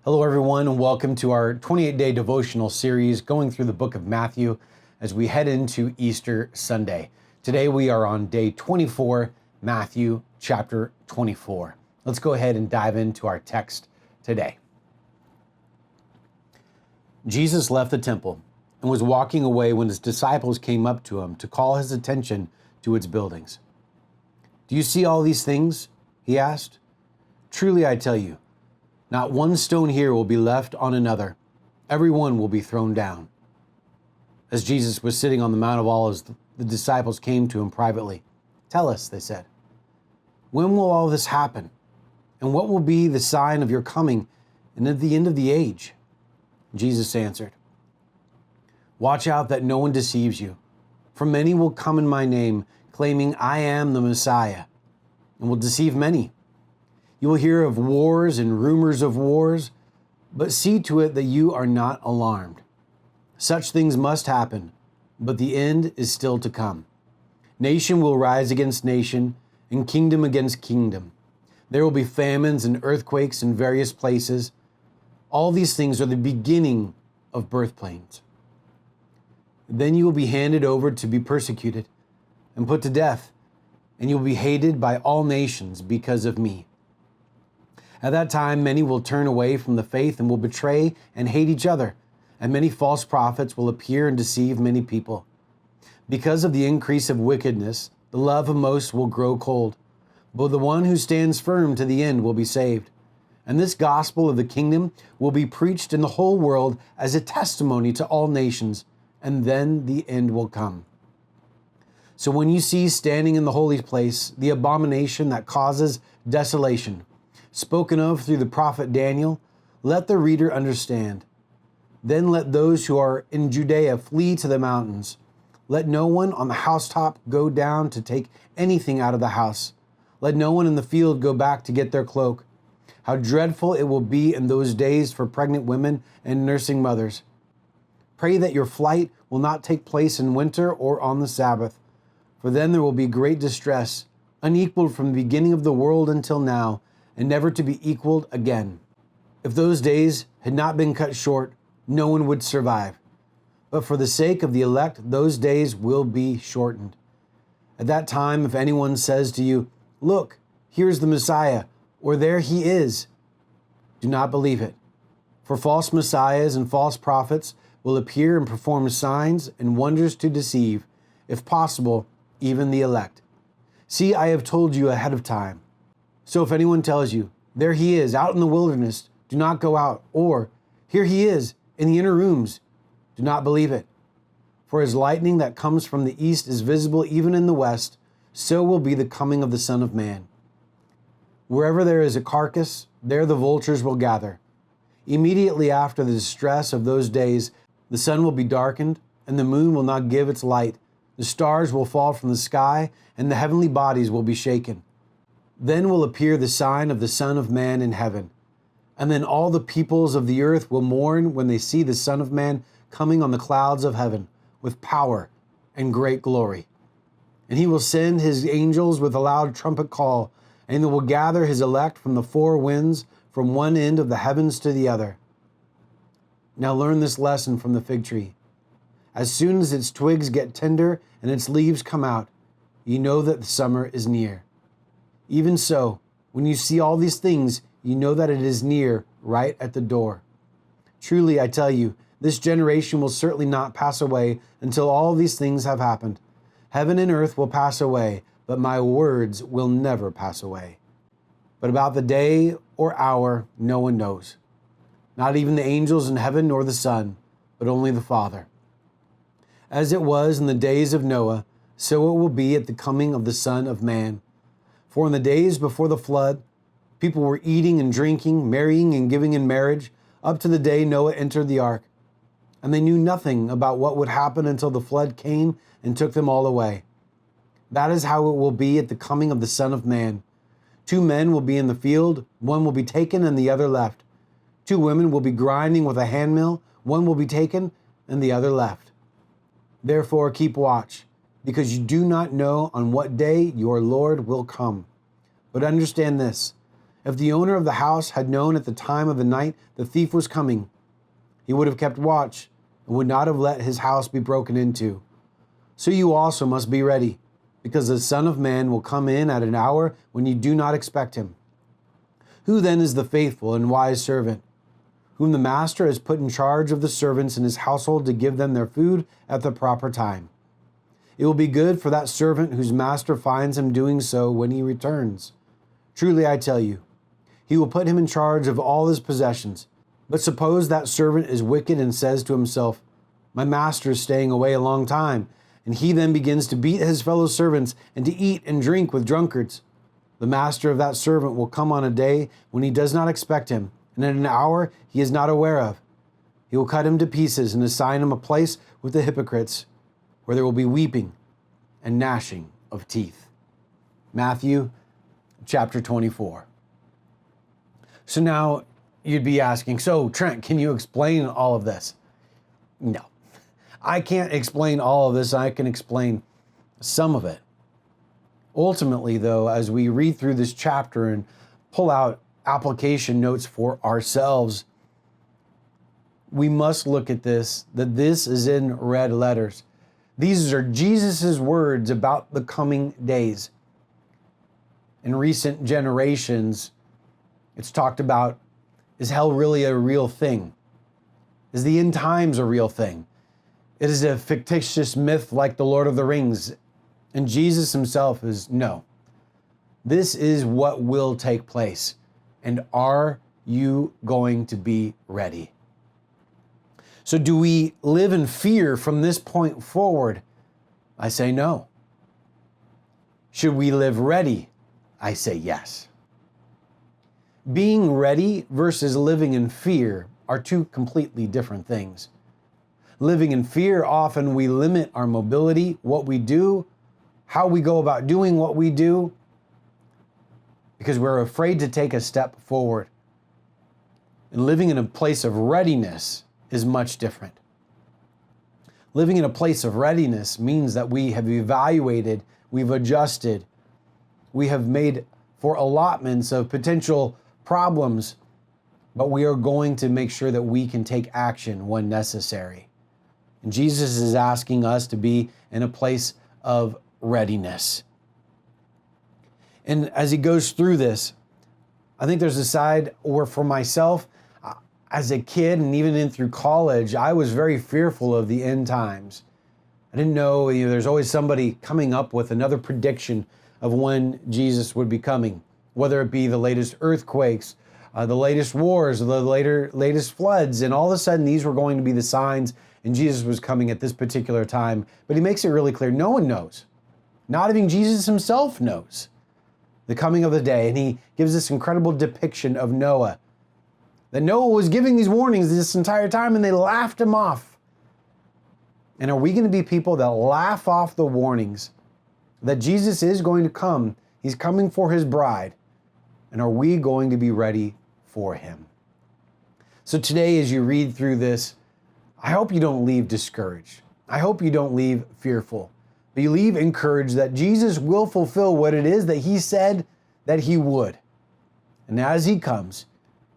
Hello, everyone, and welcome to our 28-day devotional series going through the book of Matthew as we head into Easter Sunday. Today we are on day 24, Matthew chapter 24. Let's go ahead and dive into our text today. Jesus left the temple and was walking away when his disciples came up to him to call his attention to its buildings. "Do you see all these things?" he asked. "Truly I tell you, not one stone here will be left on another. Every one will be thrown down." As Jesus was sitting on the Mount of Olives, the disciples came to him privately. "Tell us," they said, "when will all this happen? And what will be the sign of your coming and at the end of the age?" Jesus answered, "Watch out that no one deceives you, for many will come in my name, claiming I am the Messiah, and will deceive many. You will hear of wars and rumors of wars, but see to it that you are not alarmed. Such things must happen, but the end is still to come. Nation will rise against nation, and kingdom against kingdom. There will be famines and earthquakes in various places. All these things are the beginning of birth pains. Then you will be handed over to be persecuted and put to death, and you will be hated by all nations because of me. At that time, many will turn away from the faith and will betray and hate each other, and many false prophets will appear and deceive many people. Because of the increase of wickedness, the love of most will grow cold, but the one who stands firm to the end will be saved. And this gospel of the kingdom will be preached in the whole world as a testimony to all nations, and then the end will come. So when you see standing in the holy place the abomination that causes desolation, spoken of through the prophet Daniel, let the reader understand. Then let those who are in Judea flee to the mountains. Let no one on the housetop go down to take anything out of the house. Let no one in the field go back to get their cloak. How dreadful it will be in those days for pregnant women and nursing mothers. Pray that your flight will not take place in winter or on the Sabbath, for then there will be great distress, unequaled from the beginning of the world until now, and never to be equaled again. If those days had not been cut short, no one would survive. But for the sake of the elect, those days will be shortened. At that time, if anyone says to you, 'Look, here's the Messiah,' or 'There he is,' do not believe it. For false messiahs and false prophets will appear and perform signs and wonders to deceive, if possible, even the elect. See, I have told you ahead of time. So if anyone tells you, 'There he is, out in the wilderness,' do not go out, or 'Here he is, in the inner rooms,' do not believe it. For as lightning that comes from the east is visible even in the west, so will be the coming of the Son of Man. Wherever there is a carcass, there the vultures will gather. Immediately after the distress of those days, the sun will be darkened, and the moon will not give its light. The stars will fall from the sky, and the heavenly bodies will be shaken. Then will appear the sign of the Son of Man in heaven. And then all the peoples of the earth will mourn when they see the Son of Man coming on the clouds of heaven with power and great glory. And he will send his angels with a loud trumpet call, and they will gather his elect from the four winds, from one end of the heavens to the other. Now learn this lesson from the fig tree. As soon as its twigs get tender and its leaves come out, you know that the summer is near. Even so, when you see all these things, you know that it is near, right at the door. Truly, I tell you, this generation will certainly not pass away until all these things have happened. Heaven and earth will pass away, but my words will never pass away. But about the day or hour, no one knows. Not even the angels in heaven nor the Son, but only the Father. As it was in the days of Noah, so it will be at the coming of the Son of Man. For in the days before the flood, people were eating and drinking, marrying and giving in marriage, up to the day Noah entered the ark. And they knew nothing about what would happen until the flood came and took them all away. That is how it will be at the coming of the Son of Man. 2 men will be in the field, one will be taken and the other left. 2 women will be grinding with a handmill, one will be taken and the other left. Therefore keep watch, because you do not know on what day your Lord will come. But understand this, If the owner of the house had known at the time of the night the thief was coming, he would have kept watch and would not have let his house be broken into. So you also must be ready, because the Son of Man will come in at an hour when you do not expect him. Who then is the faithful and wise servant, whom the master has put in charge of the servants in his household to give them their food at the proper time? It will be good for that servant whose master finds him doing so when he returns. Truly I tell you, he will put him in charge of all his possessions. But suppose that servant is wicked and says to himself, my master is staying away a long time, and he then begins to beat his fellow servants and to eat and drink with drunkards. The master of that servant will come on a day when he does not expect him, and at an hour he is not aware of. He will cut him to pieces and assign him a place with the hypocrites, where there will be weeping and gnashing of teeth. Matthew chapter 24. So now you'd be asking, so Trent, can you explain all of this? No, I can't explain all of this. I can explain some of it. Ultimately, though, as we read through this chapter and pull out application notes for ourselves, we must look at this, that this is in red letters. These are Jesus's words about the coming days. In recent generations, it's talked about, is hell really a real thing? Is the end times a real thing? It is a fictitious myth like the Lord of the Rings. And Jesus himself is, no. This is what will take place. And are you going to be ready? So do we live in fear from this point forward? I say no. Should we live ready? I say yes. Being ready versus living in fear are two completely different things. Living in fear, often we limit our mobility, what we do, how we go about doing what we do, because we're afraid to take a step forward. And living in a place of readiness is much different. Living in a place of readiness means that we have evaluated, we've adjusted, we have made for allotments of potential problems, but we are going to make sure that we can take action when necessary. And Jesus is asking us to be in a place of readiness. And as he goes through this, I think there's a side where for myself, as a kid and even in through college, I was very fearful of the end times. I didn't know, there's always somebody coming up with another prediction of when Jesus would be coming, whether it be the latest earthquakes, the latest wars, the latest floods, and all of a sudden these were going to be the signs and Jesus was coming at this particular time. But he makes it really clear, no one knows. Not even Jesus himself knows the coming of the day. And he gives this incredible depiction of Noah. That Noah was giving these warnings this entire time and they laughed him off. And are we going to be people that laugh off the warnings that Jesus is going to come? He's coming for his bride. And are we going to be ready for him? So today, as you read through this, I hope you don't leave discouraged. I hope you don't leave fearful. But you leave encouraged that Jesus will fulfill what it is that he said that he would. And as he comes,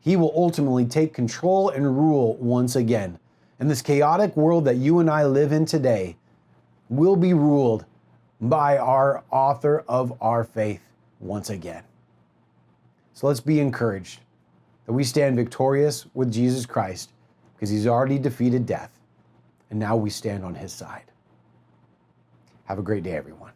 he will ultimately take control and rule once again. And this chaotic world that you and I live in today will be ruled by our author of our faith once again. So let's be encouraged that we stand victorious with Jesus Christ because he's already defeated death. And now we stand on his side. Have a great day, everyone.